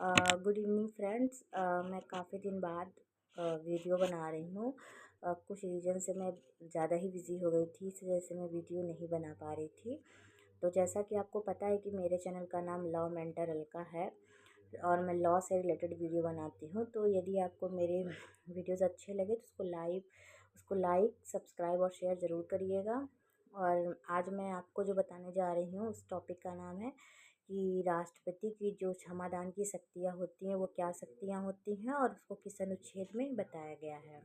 Good evening friends. मैं काफ़ी दिन बाद वीडियो बना रही हूँ। कुछ रीज़न से मैं ज़्यादा ही बिज़ी हो गई थी, इस वजह से मैं वीडियो नहीं बना पा रही थी। तो जैसा कि आपको पता है कि मेरे चैनल का नाम लॉ मेंटर अलका है और मैं लॉ से रिलेटेड वीडियो बनाती हूँ। तो यदि आपको मेरे वीडियोज़ अच्छे लगे तो उसको लाइक सब्सक्राइब और शेयर ज़रूर करिएगा। और आज मैं आपको जो बताने जा रही हूँ उस टॉपिक का नाम है कि राष्ट्रपति की जो क्षमादान की शक्तियाँ होती हैं वो क्या शक्तियाँ होती हैं और उसको किस अनुच्छेद में बताया गया है।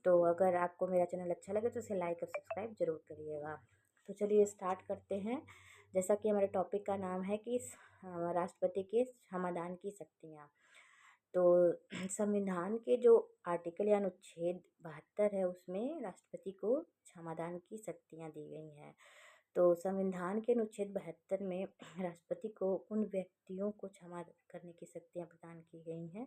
तो अगर आपको मेरा चैनल अच्छा लगे तो इसे लाइक और सब्सक्राइब ज़रूर करिएगा। तो चलिए स्टार्ट करते हैं। जैसा कि हमारे टॉपिक का नाम है कि राष्ट्रपति के क्षमादान की शक्तियाँ। तो संविधान के जो आर्टिकल या अनुच्छेद 72 है उसमें राष्ट्रपति को क्षमादान की शक्तियाँ दी गई हैं। तो संविधान के अनुच्छेद 72 में राष्ट्रपति को उन व्यक्तियों को क्षमा करने की शक्तियाँ प्रदान की गई हैं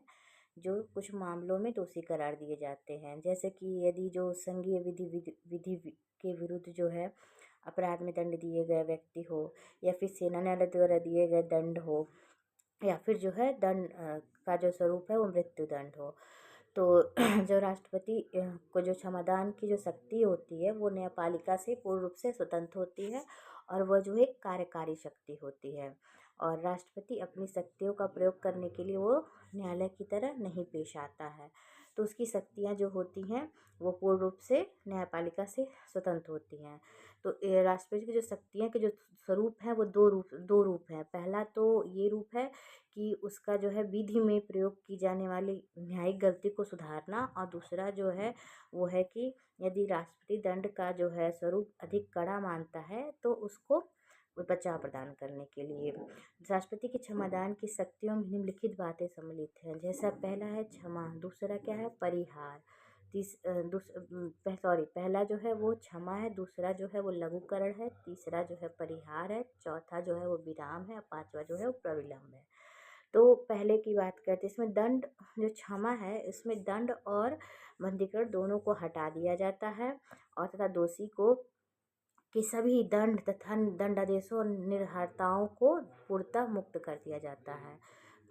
जो कुछ मामलों में दोषी करार दिए जाते हैं। जैसे कि यदि जो संघीय विधि के विरुद्ध जो है अपराध में दंड दिए गए व्यक्ति हो, या फिर सेना न्यायालय द्वारा दिए गए दंड हो, या फिर जो है दंड का जो स्वरूप है वो मृत्यु दंड हो। तो जो राष्ट्रपति को जो क्षमादान की जो शक्ति होती है वो न्यायपालिका से पूर्ण रूप से स्वतंत्र होती है और वह जो है कार्यकारी शक्ति होती है। और राष्ट्रपति अपनी शक्तियों का प्रयोग करने के लिए वो न्यायालय की तरह नहीं पेश आता है। तो उसकी शक्तियाँ जो होती हैं वो पूर्ण रूप से न्यायपालिका से स्वतंत्र होती हैं। तो राष्ट्रपति की जो शक्तियाँ के जो स्वरूप हैं वो दो रूप हैं। पहला तो ये रूप है कि उसका जो है विधि में प्रयोग की जाने वाली न्यायिक गलती को सुधारना, और दूसरा जो है वो है कि यदि राष्ट्रपति दंड का जो है स्वरूप अधिक कड़ा मानता है तो उसको बचाव प्रदान करने के लिए। राष्ट्रपति के क्षमादान की शक्तियों में निम्नलिखित बातें सम्मिलित हैं। जैसा पहला है क्षमा, दूसरा क्या है परिहार, पहला जो है वो क्षमा है, दूसरा जो है वो लघुकरण है, तीसरा जो है परिहार है, चौथा जो है वो विराम है, और पांचवा जो है वो प्रविलंब है। तो पहले की बात करते हैं, इसमें दंड जो क्षमा है इसमें दंड और बंधीकरण दोनों को हटा दिया जाता है और तथा दोषी को कि सभी दंड तथा दंडादेशों और निर्हरताओं को पूर्णतः मुक्त कर दिया जाता है।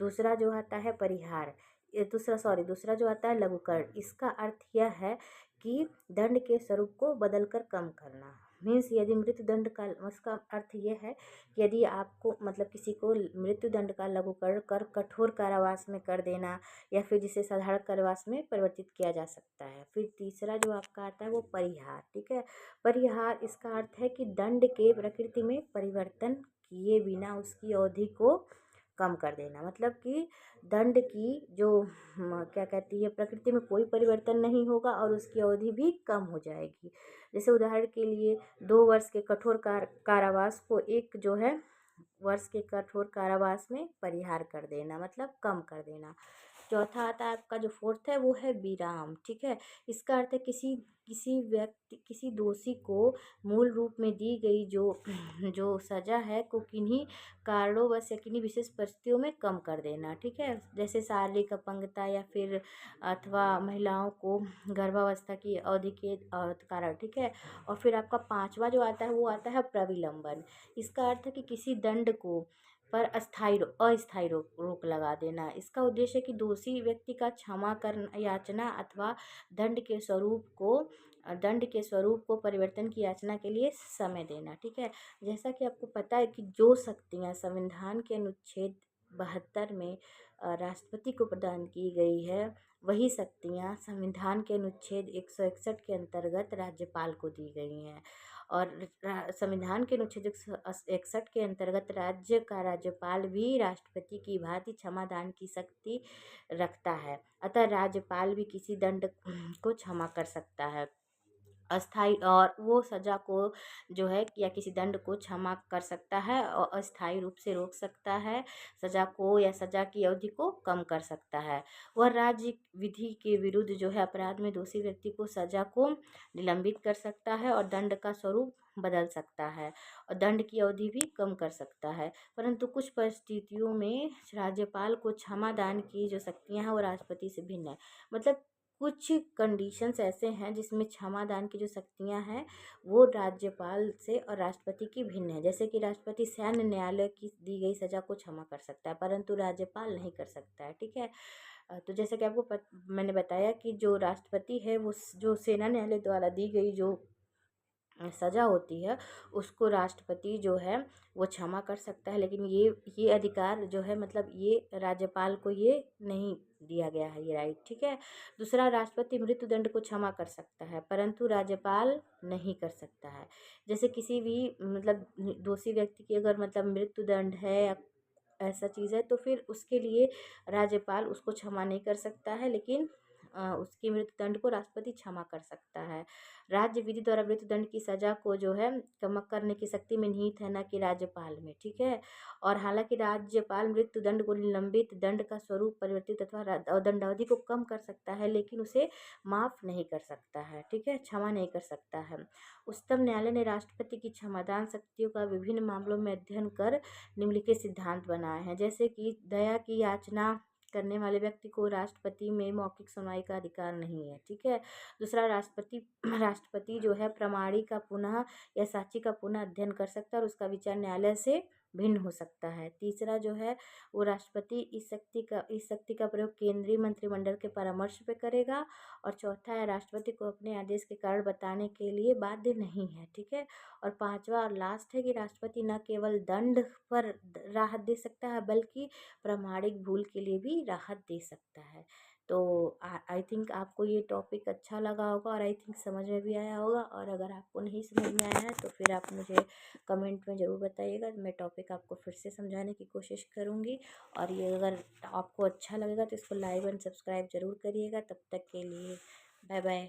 दूसरा जो आता है परिहार, दूसरा जो आता है लघुकरण। इसका अर्थ यह है कि दंड के स्वरूप को बदलकर कम करना। मीन्स यदि मृत्यु दंड का, उसका अर्थ यह है कि यदि आपको मतलब किसी को मृत्यु दंड का लघुकरण कर कठोर कारावास में कर देना, या फिर जिसे साधारण कारावास में परिवर्तित किया जा सकता है। फिर तीसरा जो आपका आता है वो परिहार, ठीक है। परिहार इसका अर्थ है कि दंड के प्रकृति में परिवर्तन किए बिना उसकी अवधि को कम कर देना। मतलब कि दंड की जो क्या कहती है प्रकृति में कोई परिवर्तन नहीं होगा और उसकी अवधि भी कम हो जाएगी। जैसे उदाहरण के लिए 2 वर्ष के कठोर कारावास को 1 वर्ष के कठोर कारावास में परिहार कर देना, मतलब कम कर देना। चौथा आता है आपका जो फोर्थ है वो है विराम, ठीक है। इसका अर्थ है किसी दोषी को मूल रूप में दी गई जो जो सजा है को किन्हीं कारणोंवश या किन्हीं विशेष परिस्थितियों में कम कर देना, ठीक है। जैसे शारीरिक अपंगता या फिर अथवा महिलाओं को गर्भावस्था की अवधि के कारण, ठीक है। और फिर आपका पांचवा जो आता है वो आता है प्रविलंबन। इसका अर्थ है कि किसी दंड को पर अस्थायी रोक लगा देना। इसका उद्देश्य है कि दोषी व्यक्ति का क्षमा कर याचना अथवा दंड के स्वरूप को परिवर्तन की याचना के लिए समय देना, ठीक है। जैसा कि आपको पता है कि जो शक्तियाँ संविधान के अनुच्छेद 72 में राष्ट्रपति को प्रदान की गई है, वही शक्तियाँ संविधान के अनुच्छेद 161 के अंतर्गत राज्यपाल को दी गई हैं। और संविधान के अनुच्छेद 161 के अंतर्गत राज्य का राज्यपाल भी राष्ट्रपति की भांति क्षमादान की शक्ति रखता है। अतः राज्यपाल भी किसी दंड को क्षमा कर सकता है, अस्थाई, और वो सजा को जो है या किसी दंड को क्षमा कर सकता है और अस्थायी रूप से रोक सकता है सजा को, या सजा की अवधि को कम कर सकता है। वह राज्य विधि के विरुद्ध जो है अपराध में दोषी व्यक्ति को सजा को निलंबित कर सकता है और दंड का स्वरूप बदल सकता है और दंड की अवधि भी कम कर सकता है। परंतु कुछ परिस्थितियों में राज्यपाल को क्षमा दान की जो शक्तियाँ हैं वो राष्ट्रपति से भिन्न है। मतलब कुछ कंडीशंस ऐसे हैं जिसमें क्षमादान की जो शक्तियां हैं वो राज्यपाल से और राष्ट्रपति की भिन्न है। जैसे कि राष्ट्रपति सैन्य न्यायालय की दी गई सजा को क्षमा कर सकता है, परंतु राज्यपाल नहीं कर सकता है। ठीक है। तो जैसे कि आपको मैंने बताया कि जो राष्ट्रपति है वो जो सेना न्यायालय द्वारा दी गई जो सजा होती है उसको राष्ट्रपति जो है वो क्षमा कर सकता है, लेकिन ये अधिकार जो है मतलब ये राज्यपाल को ये नहीं दिया गया है, ये राइट। ठीक है। दूसरा, राष्ट्रपति मृत्युदंड को क्षमा कर सकता है परंतु राज्यपाल नहीं कर सकता है। जैसे किसी भी मतलब दोषी व्यक्ति की अगर मतलब मृत्युदंड है या ऐसा चीज़ है तो फिर उसके लिए राज्यपाल उसको क्षमा नहीं कर सकता है, लेकिन उसकी मृत्युदंड को राष्ट्रपति क्षमा कर सकता है। राज्य विधि द्वारा मृत्युदंड की सजा को जो है कम करने की शक्ति में निहित है, न कि राज्यपाल में। ठीक है। और हालांकि राज्यपाल मृत्युदंड को निलंबित दंड का स्वरूप परिवर्तित अथवा दंडावधि को कम कर सकता है, लेकिन उसे माफ नहीं कर सकता है। ठीक है। क्षमा नहीं कर सकता है। उच्चतम न्यायालय ने राष्ट्रपति की क्षमादान शक्तियों का विभिन्न मामलों में अध्ययन कर निम्नलिखित सिद्धांत बनाए हैं। जैसे कि दया की याचना करने वाले व्यक्ति को राष्ट्रपति में मौखिक सुनवाई का अधिकार नहीं है। ठीक है। दूसरा, राष्ट्रपति जो है प्रमाणी का पुनः या साक्षी का पुनः अध्ययन कर सकता है और उसका विचार न्यायालय से भिन्न हो सकता है। तीसरा जो है वो राष्ट्रपति इस शक्ति का प्रयोग केंद्रीय मंत्रिमंडल के परामर्श पे करेगा। और चौथा है, राष्ट्रपति को अपने आदेश के कारण बताने के लिए बाध्य नहीं है। ठीक है। और पांचवा और लास्ट है कि राष्ट्रपति न केवल दंड पर राहत दे सकता है बल्कि प्रामाणिक भूल के लिए भी राहत दे सकता है। तो आई थिंक आपको ये टॉपिक अच्छा लगा होगा और आई थिंक समझ में भी आया होगा। और अगर आपको नहीं समझ में आया है तो फिर आप मुझे कमेंट में ज़रूर बताइएगा, मैं टॉपिक आपको फिर से समझाने की कोशिश करूँगी। और ये अगर आपको अच्छा लगेगा तो इसको लाइक एंड सब्सक्राइब ज़रूर करिएगा। तब तक के लिए बाय बाय।